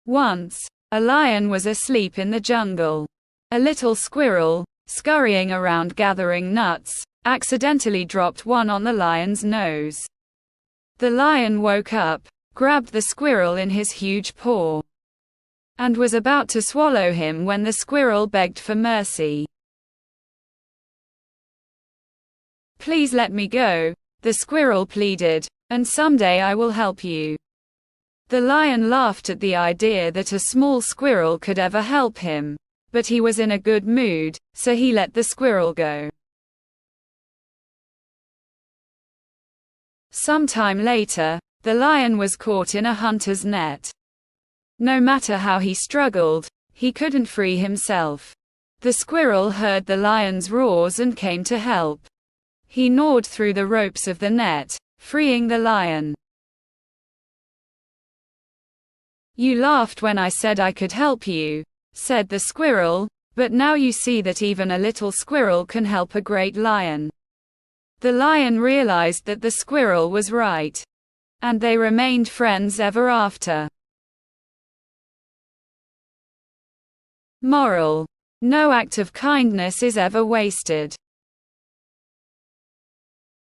Once, a lion was asleep in the jungle. A little squirrel, scurrying around gathering nuts, accidentally dropped one on the lion's nose. The lion woke up, grabbed the squirrel in his huge paw, and was about to swallow him when the squirrel begged for mercy. "Please let me go," the squirrel pleaded, "and someday I will help you." The lion laughed at the idea that a small squirrel could ever help him, but he was in a good mood, so he let the squirrel go. Sometime later, the lion was caught in a hunter's net. No matter how he struggled, he couldn't free himself. The squirrel heard the lion's roars and came to help. He gnawed through the ropes of the net, freeing the lion. "You laughed when I said I could help you," said the squirrel, "but now you see that even a little squirrel can help a great lion." The lion realized that the squirrel was right, and they remained friends ever after. Moral: no act of kindness is ever wasted.